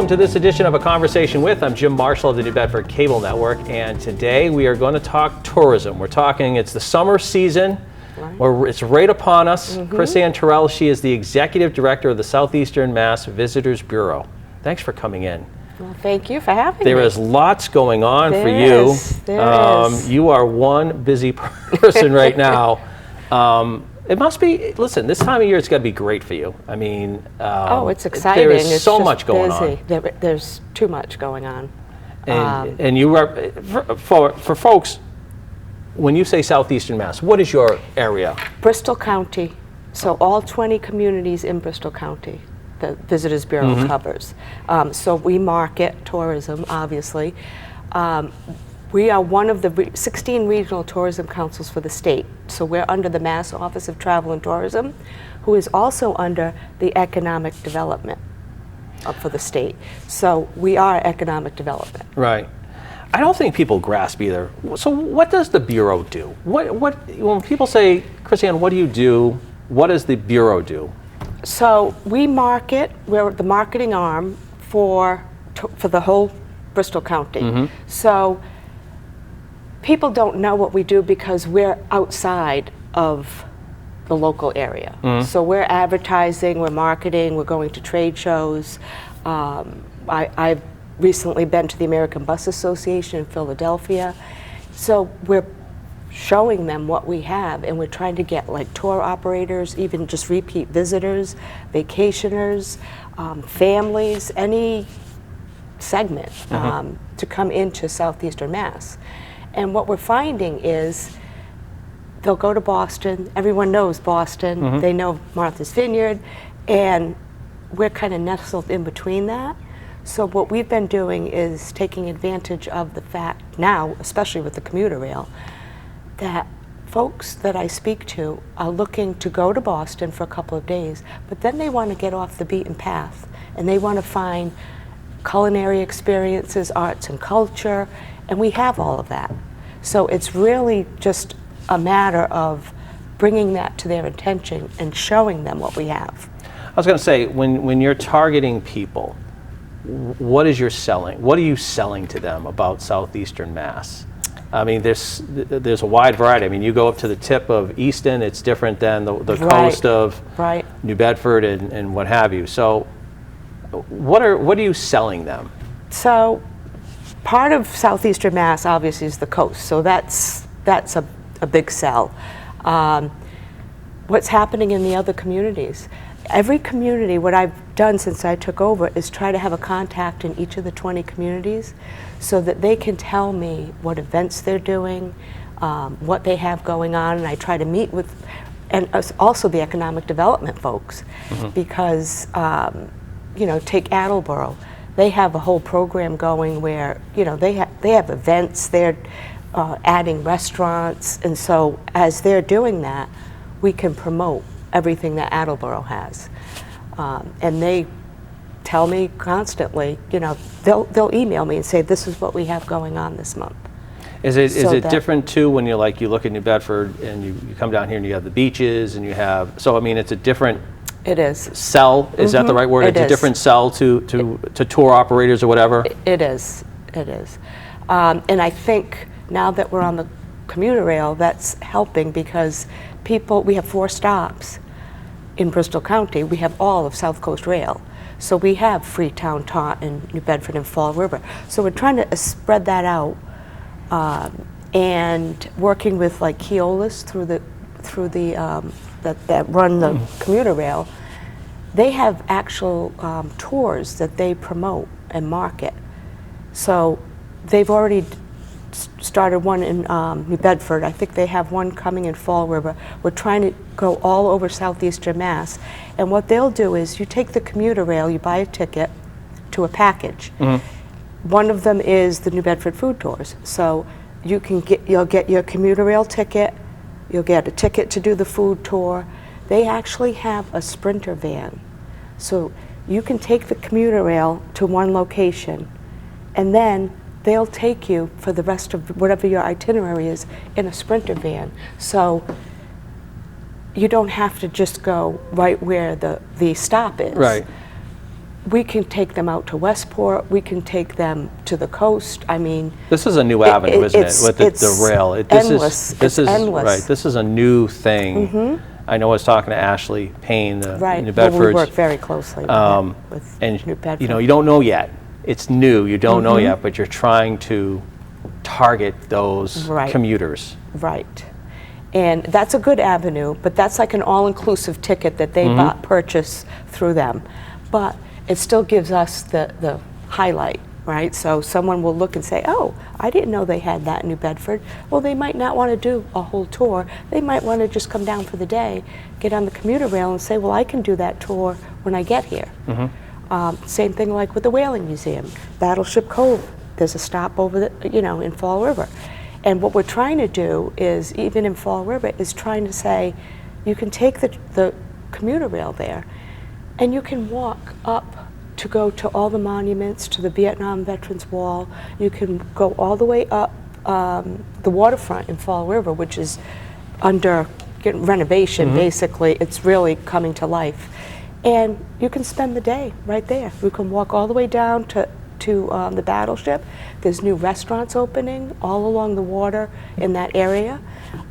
welcome to this edition of A Conversation With. I'm Jim Marshall of the New Bedford Cable Network, and today we are going to talk tourism. We're talking, it's the summer season, it's right upon us. Chrisanne Tyrrell, she is the Executive Director of the Southeastern Mass Visitors Bureau. Thanks for coming in. Well, thank you for having me. There is lots going on for you. There is. You are one busy person right now. It must be, listen, this time of year it's got to be great for you. I mean, it's exciting. There is it's so just much going busy. on. There's too much going on. And you are, for folks, when you say Southeastern Mass, what is your area? Bristol County, so all 20 communities in Bristol County, the Visitors Bureau covers. So we market tourism, obviously. We are one of the 16 regional tourism councils for the state. So we're under the Mass Office of Travel and Tourism, who is also under the economic development for the state. So we are economic development. Right. I don't think people grasp either. So what does the Bureau do? When people say, Chrisanne, what do you do? What does the Bureau do? So we market, we're the marketing arm for the whole Bristol County. So people don't know what we do because we're outside of the local area. So we're advertising, we're marketing, we're going to trade shows. I've recently been to the American Bus Association in Philadelphia. So we're showing them what we have, and we're trying to get like tour operators, even just repeat visitors, vacationers, families, any segment to come into Southeastern Mass. And what we're finding is they'll go to Boston. Everyone knows Boston. They know Martha's Vineyard. And we're kind of nestled in between that. So what we've been doing is taking advantage of the fact now, especially with the commuter rail, that folks that I speak to are looking to go to Boston for a couple of days, but then they want to get off the beaten path. And they want to find culinary experiences, arts and culture, and we have all of that. So it's really just a matter of bringing that to their attention and showing them what we have. I was going to say, when you're targeting people, what is your selling? What are you selling to them about Southeastern Mass? I mean, there's a wide variety. I mean, you go up to the tip of Easton, it's different than the coast of New Bedford and what have you. So what are you selling them? So part of Southeastern Mass obviously is the coast, so that's a big sell. What's happening in the other communities? Every community, what I've done since I took over is try to have a contact in each of the 20 communities so that they can tell me what events they're doing, what they have going on, and I try to meet with, and also the economic development folks, because take Attleboro. They have a whole program going where they have events. They're adding restaurants, and so as they're doing that, we can promote everything that Attleboro has, and they tell me constantly. They'll email me and say, "This is what we have going on this month." Is it different too when you look at New Bedford and you come down here and you have the beaches and you have, so I mean it's a different. It is. Sell, is that the right word? It's a different sell to tour operators or whatever? It is. And I think now that we're on the commuter rail, that's helping because we have 4 stops in Bristol County. We have all of South Coast Rail. So we have Freetown, Taunton, New Bedford, and Fall River. So we're trying to spread that out and working with like Keolis that run the commuter rail. They have actual tours that they promote and market. So they've already started one in New Bedford. I think they have one coming in Fall River. We're trying to go all over Southeastern Mass. And what they'll do is you take the commuter rail, you buy a ticket to a package. One of them is the New Bedford food tours. So you'll get your commuter rail ticket, you'll get a ticket to do the food tour. They actually have a Sprinter van. So you can take the commuter rail to one location, and then they'll take you for the rest of whatever your itinerary is in a Sprinter van. So you don't have to just go right where the stop is. Right. we can take them out to Westport, we can take them to the coast. I mean, This is a new avenue, isn't it? With the rail. Endless. This is endless. right. This is a new thing. I know I was talking to Ashley Payne, the New Well, we Bedford's. work very closely with And New Bedford. you know, you don't know yet. It's new. You don't know yet, but you're trying to target those commuters. Right. And that's a good avenue, but that's like an all-inclusive ticket that they purchase through them. But it still gives us the highlight, right? So someone will look and say, oh, I didn't know they had that in New Bedford. Well, they might not want to do a whole tour. They might want to just come down for the day, get on the commuter rail and say, well, I can do that tour when I get here. Same thing like with the Whaling Museum, Battleship Cove. There's a stop over the, in Fall River. And what we're trying to do is, even in Fall River, is trying to say, you can take the commuter rail there, and you can walk up to go to all the monuments, to the Vietnam Veterans Wall. You can go all the way up the waterfront in Fall River, which is under renovation, basically. It's really coming to life. And you can spend the day right there. You can walk all the way down to the Battleship. There's new restaurants opening all along the water in that area.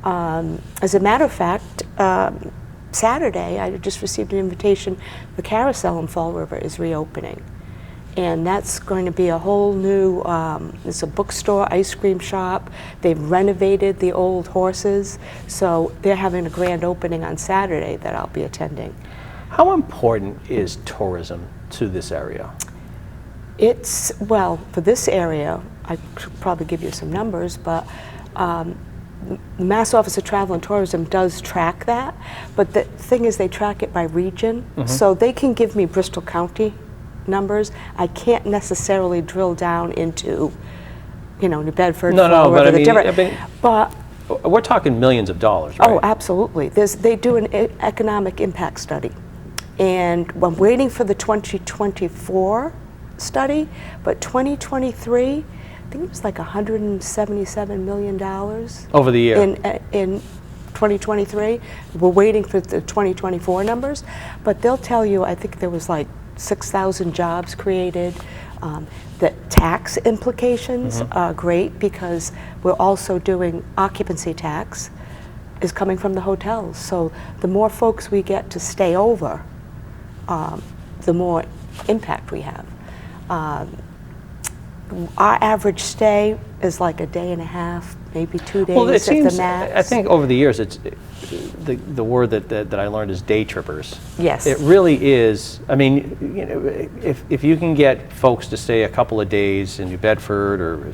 As a matter of fact, Saturday, I just received an invitation. The Carousel in Fall River is reopening. And that's going to be a whole new, it's a bookstore, ice cream shop. They've renovated the old horses. So they're having a grand opening on Saturday that I'll be attending. How important is tourism to this area? It's, well, for this area, I could probably give you some numbers, but the Mass Office of Travel and Tourism does track that, but the thing is they track it by region, so they can give me Bristol County numbers. I can't necessarily drill down into, New Bedford, No, but but we're talking millions of dollars, right? Oh, absolutely. They do an economic impact study, and I'm waiting for the 2024 study, but 2023, I think it was like $177 million over the year in 2023. We're waiting for the 2024 numbers, but they'll tell you, I think there was like 6,000 jobs created. The tax implications are great because we're also doing occupancy tax is coming from the hotels. So the more folks we get to stay over, the more impact we have. Our average stay is like a day and a half, maybe 2 days well, it at seems, the max. I think over the years, it's the word that I learned is day trippers. Yes. It really is. I mean, if you can get folks to stay a couple of days in New Bedford or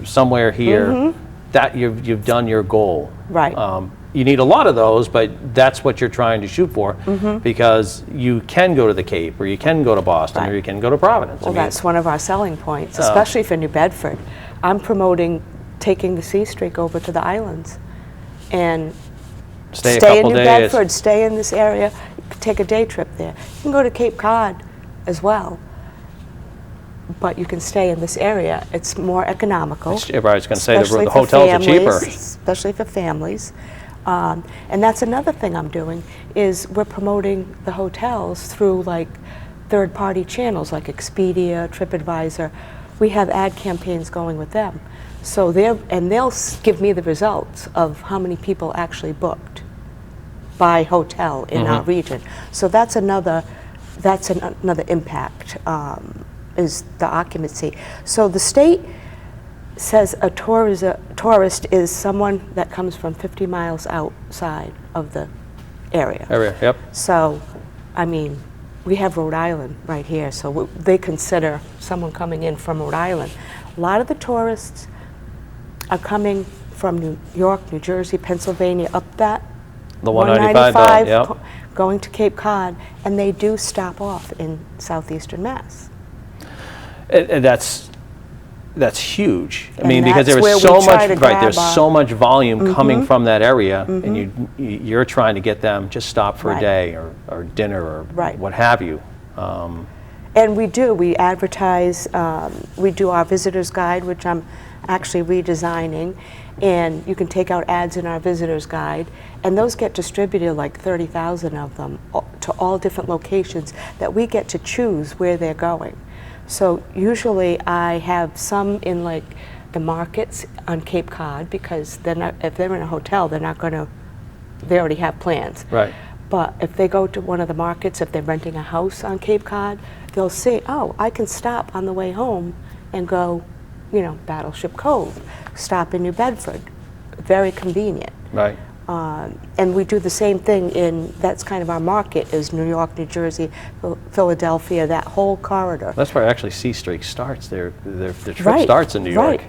somewhere here, that you've done your goal. Right. You need a lot of those, but that's what you're trying to shoot for, because you can go to the Cape, or you can go to Boston, or you can go to Providence. Well, that's one of our selling points, especially for New Bedford. I'm promoting taking the Sea Streak over to the islands and stay in New Bedford, stay in this area, take a day trip there. You can go to Cape Cod as well, but you can stay in this area. It's more economical. I was going to say the hotels are cheaper. Especially for families. And that's another thing I'm doing, is we're promoting the hotels through like third-party channels like Expedia, TripAdvisor. We have ad campaigns going with them. So they'll give me the results of how many people actually booked by hotel in our region. So that's another impact, is the occupancy. So the state says a tourist is someone that comes from 50 miles outside of the area. Yep. So, I mean, we have Rhode Island right here, so they consider someone coming in from Rhode Island. A lot of the tourists are coming from New York, New Jersey, Pennsylvania, up that the 195, going to Cape Cod, and they do stop off in Southeastern Mass. And that's huge. I mean, And because there that's is where so we try much, to right? grab There's our- so much volume coming from that area, and you're trying to get them just stop for a Right. day or dinner or Right. what have you. And we advertise, we do our visitor's guide, which I'm actually redesigning, and you can take out ads in our visitor's guide, and those get distributed, like 30,000 of them, to all different locations that we get to choose where they're going. So usually I have some in like the markets on Cape Cod, because they're not, if they're in a hotel, they're not going to, they already have plans. Right. But if they go to one of the markets, if they're renting a house on Cape Cod, they'll see, oh, I can stop on the way home and go, you know, Battleship Cove, stop in New Bedford. Very convenient. Right. And we do the same thing in, that's kind of our market, is New York, New Jersey, Philadelphia, that whole corridor. That's where actually C Streak starts. Their trip Right. starts in New York,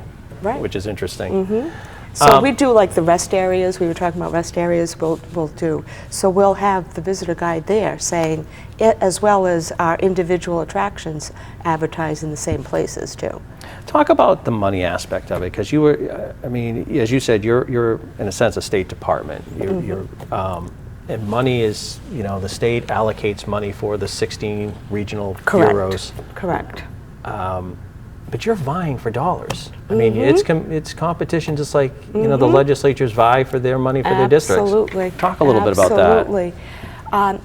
Right. which is interesting. So we do like the rest areas, we were talking about rest areas, we'll do. So we'll have the visitor guide there saying, as well as our individual attractions advertised in the same places too. Talk about the money aspect of it, because you were, I mean, as you said, you're in a sense a State Department. And money is, you know, the state allocates money for the 16 regional bureaus. Correct. But you're vying for dollars. I mean, it's competition, just like you know the legislatures vie for their money for their districts. Absolutely. Talk a little bit about that. Absolutely.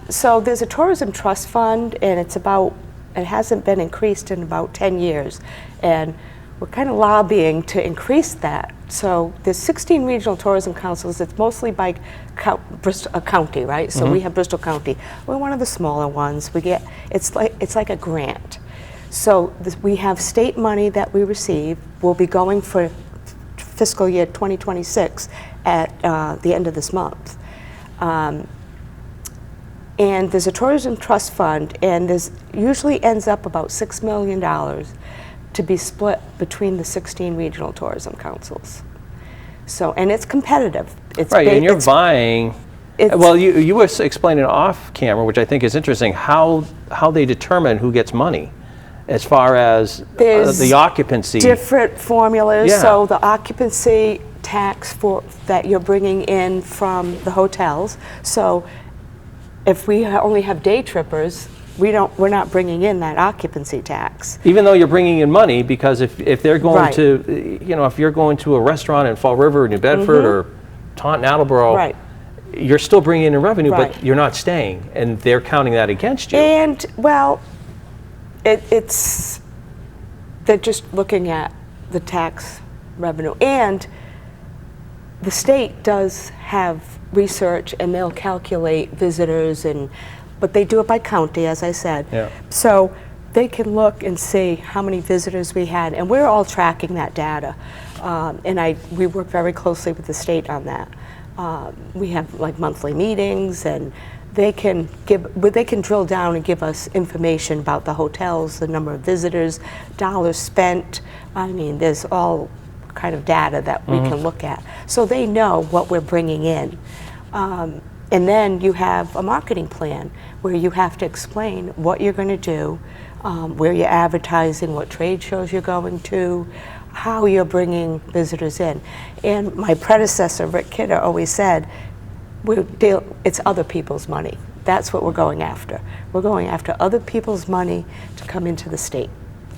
So there's a tourism trust fund, and it hasn't been increased in about 10 years, and we're kind of lobbying to increase that. So there's 16 regional tourism councils. It's mostly by Bristol county, right? So we have Bristol County. We're one of the smaller ones. We get it's like a grant. So we have state money that we receive. We'll be going for fiscal year 2026 at the end of this month. And there's a tourism trust fund, and there's usually ends up about $6 million to be split between the 16 regional tourism councils. So, and it's competitive. It's right, and you're vying. Well, you were explaining off camera, which I think is interesting, how they determine who gets money. As far as the occupancy. Different formulas. Yeah. So the occupancy tax that you're bringing in from the hotels. So if we only have day trippers, we're not bringing in that occupancy tax. Even though you're bringing in money, because if they're going Right. to, you know, if you're going to a restaurant in Fall River, New Bedford, or Taunton, Attleboro, Right. you're still bringing in revenue, Right. but you're not staying, and they're counting that against you. And well, they're just looking at the tax revenue, and the state does have research, and they'll calculate visitors, but they do it by county, as I said. Yeah. So they can look and see how many visitors we had, and we're all tracking that data. And we work very closely with the state on that. We have like monthly meetings, and they can drill down and give us information about the hotels, the number of visitors, dollars spent. I mean, there's all kind of data that we can look at. So they know what we're bringing in. And then you have a marketing plan where you have to explain what you're going to do, where you're advertising, what trade shows you're going to, how you're bringing visitors in. And my predecessor, Rick Kidder, always said, it's other people's money. That's what we're going after. We're going after other people's money to come into the state.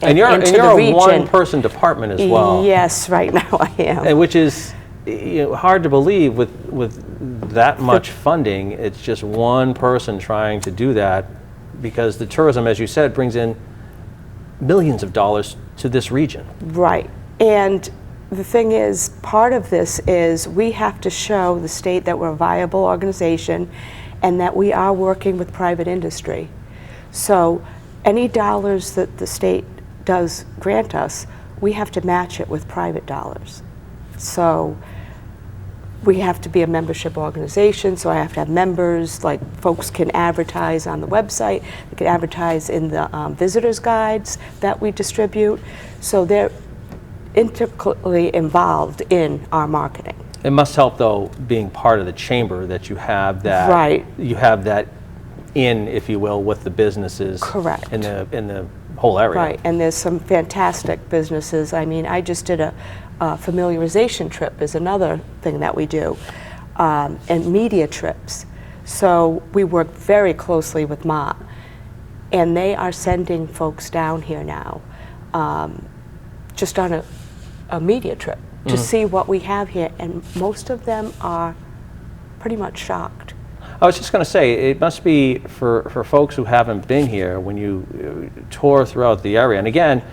And you're into the a region. one-person department as well. Yes, right now I am. And which is hard to believe with that much funding. It's just one person trying to do that, because the tourism, as you said, brings in millions of dollars to this region. Right. And the thing is, part of this is we have to show the state that we're a viable organization and that we are working with private industry. So any dollars that the state does grant us, we have to match it with private dollars. So we have to be a membership organization, so I have to have members, like folks can advertise on the website, they can advertise in the visitors guides that we distribute. So they're intricately involved in our marketing. It must help, though, being part of the chamber, that you have that. Right. You have that if you will, with the businesses. Correct. In the whole area. Right, and there's some fantastic businesses. I mean, I just did a familiarization trip is another thing that we do, and media trips. So we work very closely with Mott. and they are sending folks down here now, just on a media trip to see what we have here, and most of them are pretty much shocked. I was just going to say, it must be for folks who haven't been here, when you tour throughout the area, and again,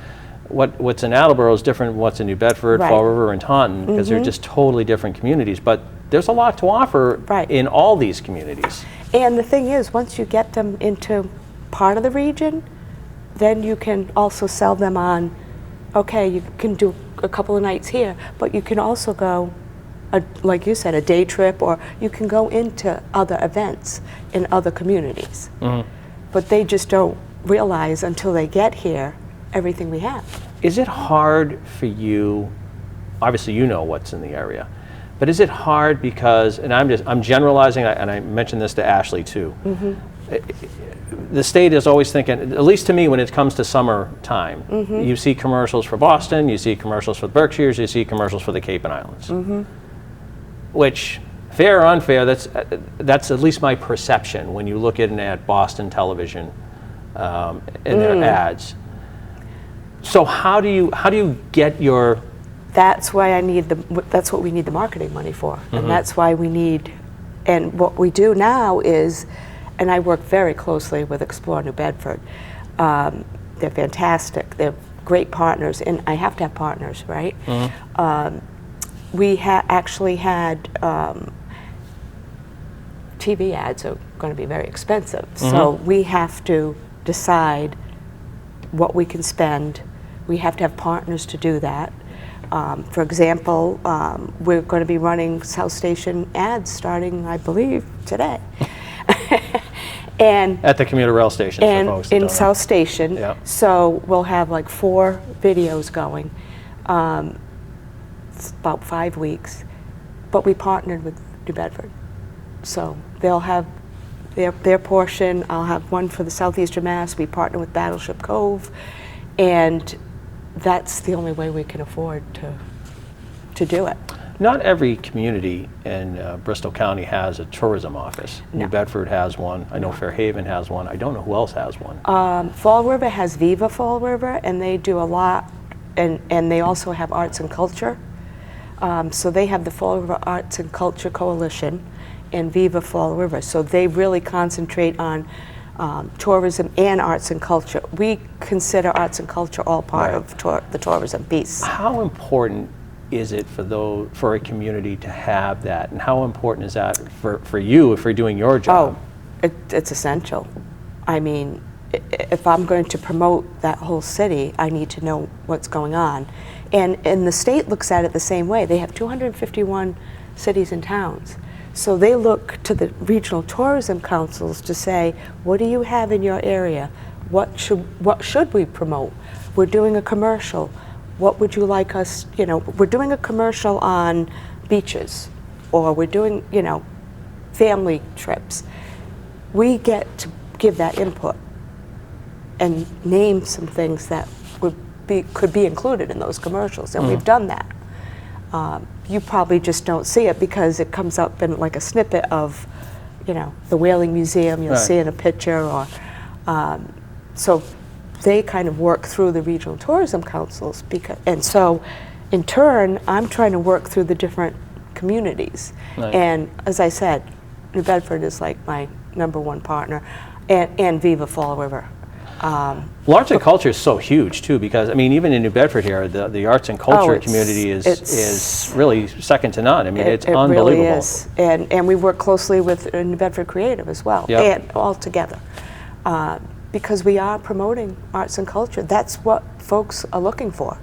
what's in Attleboro is different than what's in New Bedford, Right. Fall River, and Taunton, because they're just totally different communities, but there's a lot to offer Right. in all these communities. And the thing is, once you get them into part of the region, then you can also sell them on, okay, you can do a couple of nights here, but you can also go, like you said, a day trip, or you can go into other events in other communities. But they just don't realize until they get here everything we have. Is it hard for you, obviously you know what's in the area, but is it hard because, and I'm generalizing, and I mentioned this to Ashley too, the state is always thinking, at least to me when it comes to summertime, you see commercials for Boston, you see commercials for the Berkshires, you see commercials for the Cape and Islands. Which, fair or unfair, that's at least my perception when you look at Boston television in their ads. So how do you get your? That's why that's what we need the marketing money for, and that's why we need. And what we do now is, and I work very closely with Explore New Bedford. They're fantastic. They're great partners, and I have to have partners, right? We actually had TV ads are going to be very expensive, so we have to decide what we can spend. We have to have partners to do that. For example, we're going to be running South Station ads starting, I believe, today. And At the commuter rail station for folks that in don't know. South Station. Yeah. So we'll have like 4 videos going. It's about 5 weeks, but we partnered with New Bedford. So they'll have their portion. I'll have one for the Southeastern Mass. We partner with Battleship Cove, and that's the only way we can afford to do it. Not every community in Bristol County has a tourism office. No. New Bedford has one. I know Fairhaven has one. I don't know who else has one. Fall River has Viva Fall River, and they do a lot, and they also have arts and culture. So they have the Fall River Arts and Culture Coalition and Viva Fall River. So they really concentrate on tourism and arts and culture. We consider arts and culture all part of the tourism piece. How important is it for a community to have that, and how important is that for you if you're doing your job? It's essential. I mean, if I'm going to promote that whole city, I need to know what's going on. And the state looks at it the same way. They have 251 cities and towns. So they look to the regional tourism councils to say, what do you have in your area? What should we promote? We're doing a commercial. What would you like us, we're doing a commercial on beaches, or we're doing, family trips. We get to give that input and name some things that could be included in those commercials, and we've done that. You probably just don't see it because it comes up in like a snippet of, the Whaling Museum. You'll see in a picture, or so they kind of work through the regional tourism councils, and so in turn I'm trying to work through the different communities. And as I said, New Bedford is like my #1 partner, and Viva Fall River. Arts and culture is so huge too, because I mean, even in New Bedford here, the arts and culture community is really second to none. I mean, it's unbelievable. Really is. And we work closely with New Bedford Creative as well, and all together, because we are promoting arts and culture. That's what folks are looking for.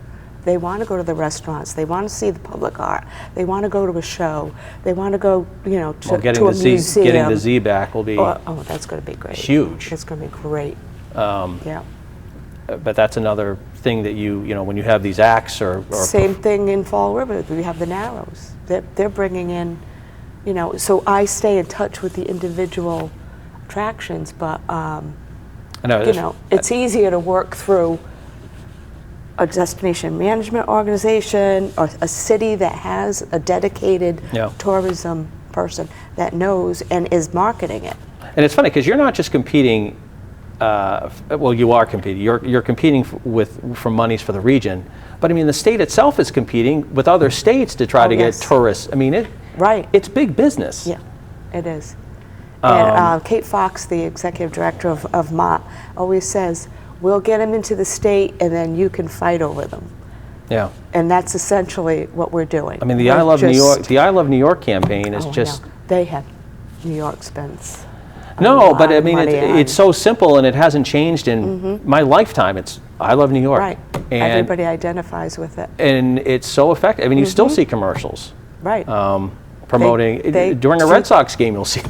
They want to go to the restaurants. They want to see the public art. They want to go to a show. They want to go, to a museum. Getting the Z back will be that's going to be great. Huge. It's going to be great. But that's another thing that when you have these acts or same thing in Fall River. We have the Narrows. They're bringing in, so I stay in touch with the individual attractions, but it's easier to work through a destination management organization or a city that has a dedicated tourism person that knows and is marketing it. And it's funny because you're not just competing well, you are competing. You're competing for monies for the region, but I mean the state itself is competing with other states to try to get tourists. I mean it's big business. Yeah, it is. And Kate Fox, the executive director of MOT, always says, "We'll get them into the state, and then you can fight over them." Yeah. And that's essentially what we're doing. I mean the I Love New York campaign is just they have New York spends. No, but I mean, it's so simple and it hasn't changed in my lifetime. It's I Love New York. Right. And everybody identifies with it. And it's so effective. I mean, you still see commercials. Right. Promoting. During a Red Sox game, you'll see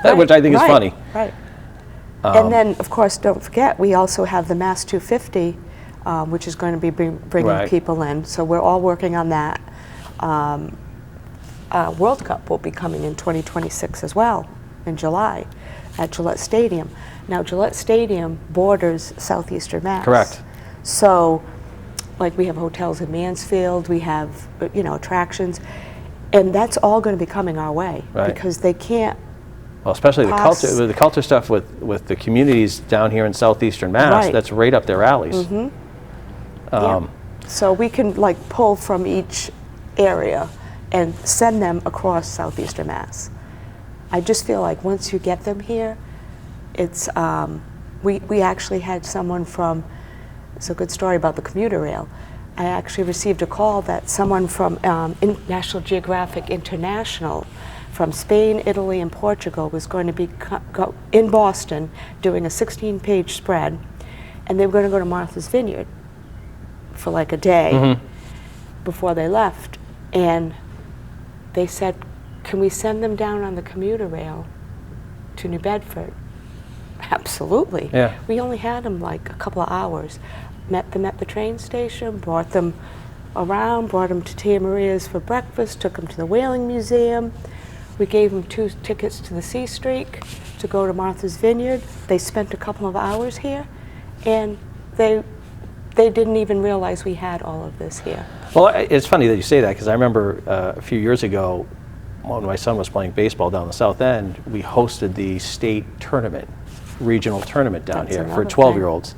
that, which I think is funny. Right. And then, of course, don't forget, we also have the Mass 250, which is going to be bringing people in. So we're all working on that. World Cup will be coming in 2026 as well, in July, at Gillette Stadium. Now, Gillette Stadium borders Southeastern Mass. Correct. So, like, we have hotels in Mansfield, we have, attractions, and that's all going to be coming our way because they can't. Well, especially the culture stuff with the communities down here in Southeastern Mass. That's right up their alleys. So we can pull from each area and send them across Southeastern Mass. I just feel like once you get them here, it's, we actually had someone from, it's a good story about the commuter rail. I actually received a call that someone from National Geographic International from Spain, Italy, and Portugal was going to be in Boston doing a 16-page spread, and they were going to go to Martha's Vineyard for a day before they left. And they said, "Can we send them down on the commuter rail to New Bedford?" Absolutely. Yeah. We only had them a couple of hours. Met them at the train station, brought them around, brought them to Tia Maria's for breakfast, took them to the Whaling Museum. We gave them 2 tickets to the Sea Streak to go to Martha's Vineyard. They spent a couple of hours here, and they didn't even realize we had all of this here. Well, it's funny that you say that because I remember a few years ago when my son was playing baseball down the South End, we hosted the state tournament, regional tournament down here for 12-year-olds.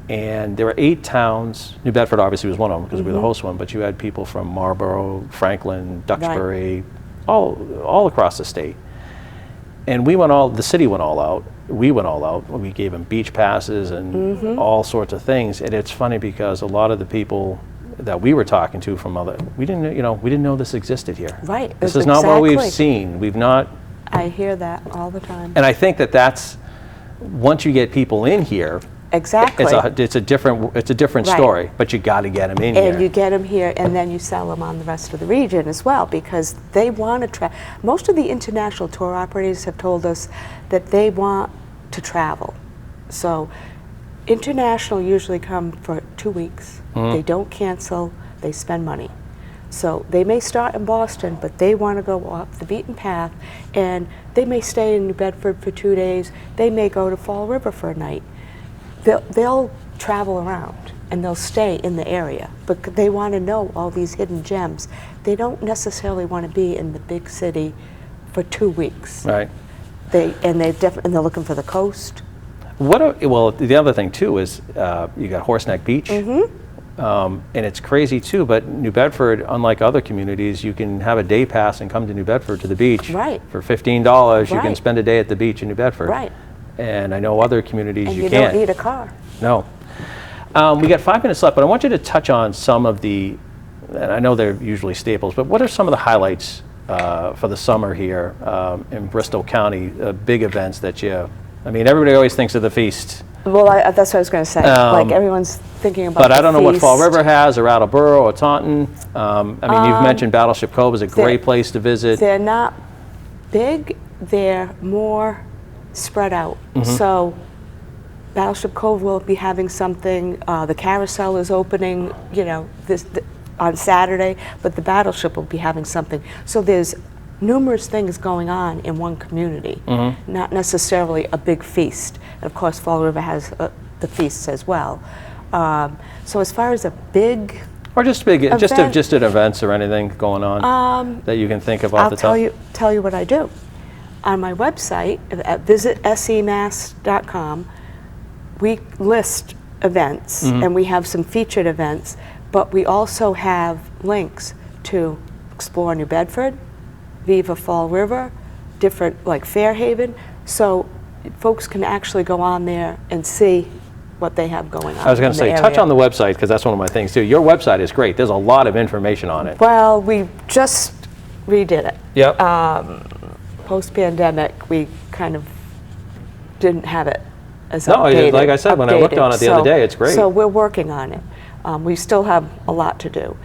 And there were 8 towns. New Bedford obviously was one of them because we were the host one, but you had people from Marlborough, Franklin, Duxbury, all across the state. And the city went all out. We went all out. We gave them beach passes and all sorts of things. And it's funny because a lot of the people that we were talking to from we didn't know this existed here. Right. This is not what we've seen. We've not. I hear that all the time. And I think that's once you get people in here. Exactly. It's a different story, but you got to get them in here. And you get them here, and then you sell them on the rest of the region as well, because they want to most of the international tour operators have told us that they want to travel. So international usually come for 2 weeks. They don't cancel, they spend money. So they may start in Boston, but they want to go off the beaten path, and they may stay in New Bedford for 2 days. They may go to Fall River for a night. They'll travel around and they'll stay in the area, but they want to know all these hidden gems. They don't necessarily want to be in the big city for 2 weeks. Right. They're looking for the coast. Well, the other thing too is you got Horseneck Beach, and it's crazy too. But New Bedford, unlike other communities, you can have a day pass and come to New Bedford to the beach. Right. For $15, you can spend a day at the beach in New Bedford. Right. And I know other communities and you you can't. don't need a car. No. We got 5 minutes left, but I want you to touch on some of the, and I know they're usually staples, but what are some of the highlights for the summer here in Bristol County, big events that everybody always thinks of the feast. Well, that's what I was going to say. Everyone's thinking about but I don't know what Fall River has, or Attleboro, or Taunton. You've mentioned Battleship Cove is a great place to visit. They're not big, they're more spread out. So Battleship Cove will be having something. The carousel is opening, on Saturday, but the Battleship will be having something. So there's numerous things going on in one community, not necessarily a big feast. And of course, Fall River has the feasts as well. So as far as a big or just big, event, just at events or anything going on that you can think of off the top. I'll tell you what I do. On my website at visitSEMass.com, we list events, and we have some featured events, but we also have links to Explore New Bedford, Viva Fall River, different, like Fairhaven, so folks can actually go on there and see what they have going on. I was going to say, touch on the website, because that's one of my things too. Your website is great. There's a lot of information on it. Well, we just redid it. Yep. Post-pandemic, we kind of didn't have it as updated. No, like I said, when I looked on it the other day, it's great. So we're working on it. We still have a lot to do.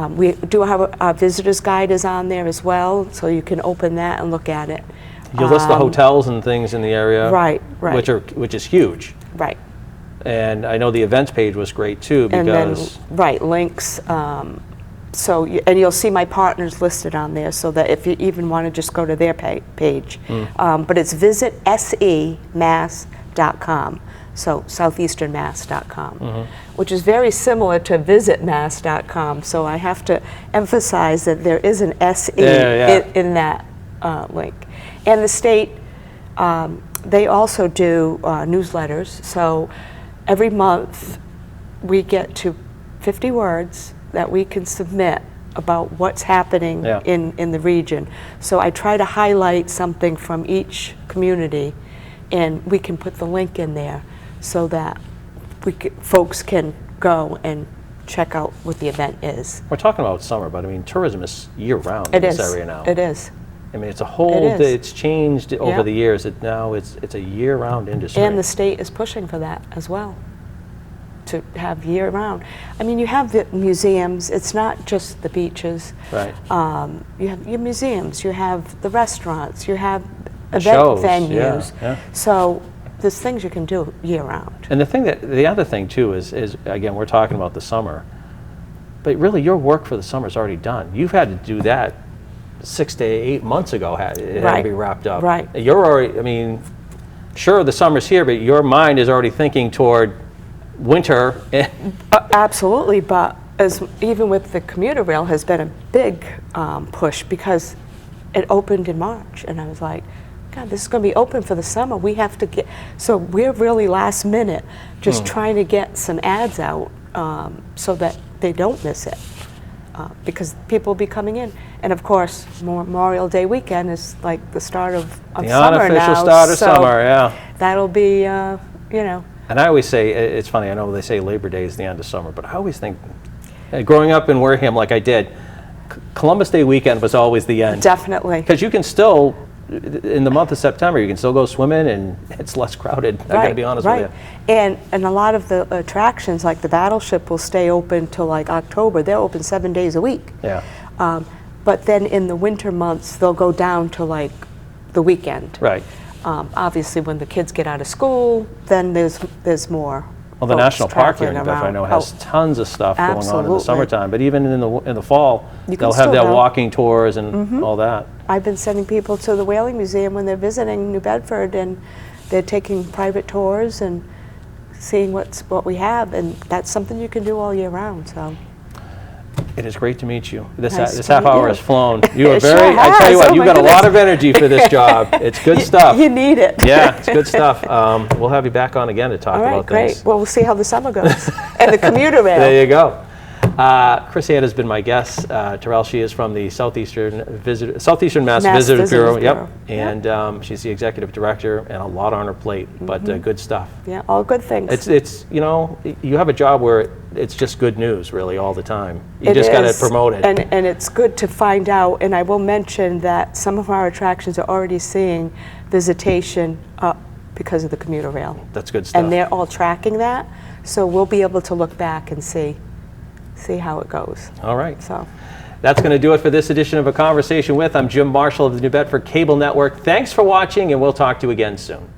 We do have our visitor's guide is on there as well, so you can open that and look at it. You list the hotels and things in the area. Right. Which is huge. Right. And I know the events page was great too, because... And then, links. So, and you'll see my partners listed on there, so that if you even want to just go to their page. But it's visitsemmass.com, so southeasternmass.com, which is very similar to visitmass.com. So I have to emphasize that there is an SE in that link. And the state, they also do newsletters. So every month we get to 50 words that we can submit about what's happening in the region. So I try to highlight something from each community, and we can put the link in there so that folks can go and check out what the event is. We're talking about summer, but I mean, tourism is year-round in this area now. It is. I mean, it's a whole, it's changed over the years. Now it's a year-round industry. And the state is pushing for that as well, to have year-round. I mean, you have the museums. It's not just the beaches. Right. You have your museums. You have the restaurants. You have event shows, venues. Yeah. So there's things you can do year-round. And the other thing too is again, we're talking about the summer, but really your work for the summer is already done. You've had to do that 6 to 8 months ago. It had to be wrapped up. Right. You're already, I mean, sure, the summer's here, but your mind is already thinking toward winter. Absolutely, but even with the commuter rail has been a big push, because it opened in March, and I was like, God, this is going to be open for the summer. We have to get, so we're really last minute just trying to get some ads out so that they don't miss it, because people will be coming in. And of course, Memorial Day weekend is like the start of summer now. The unofficial start of summer, yeah. That'll be, you know. And I always say, it's funny, I know they say Labor Day is the end of summer, but I always think, growing up in Wareham like I did, Columbus Day weekend was always the end. Definitely. Because you can still, in the month of September, you can still go swimming and it's less crowded. I gotta be honest with you. And a lot of the attractions, like the Battleship, will stay open till like October. They're open 7 days a week. Yeah. But then in the winter months, they'll go down to like the weekend. Right. Obviously, when the kids get out of school, then there's more. Well, the National Park here in New Bedford, I know, has tons of stuff going on in the summertime. But even in the fall, they'll have their walking tours and all that. I've been sending people to the Whaling Museum when they're visiting New Bedford, and they're taking private tours and seeing what we have, and that's something you can do all year round. So. It is great to meet you. This Nice half hour has flown. You are It very, sure I tell you has. what, Oh you've my got a lot goodness. of energy for this job. It's good stuff. You need it. Yeah, it's good stuff. We'll have you back on again to talk All right, about great. things. Well, we'll see how the summer goes. And the commuter rail. There you go. Chrisanne has been my guest. Tyrrell, she is from the Southeastern Mass Visitors Bureau. Yep. And she's the executive director, and a lot on her plate, but good stuff. Yeah, all good things. It's you know, you have a job where it's just good news really all the time. You just got to promote it. And it's good to find out, and I will mention that some of our attractions are already seeing visitation up because of the commuter rail. That's good stuff. And they're all tracking that, so we'll be able to look back and see how it goes. All right. So that's going to do it for this edition of A Conversation With. I'm Jim Marshall of the New Bedford Cable Network. Thanks for watching, and we'll talk to you again soon.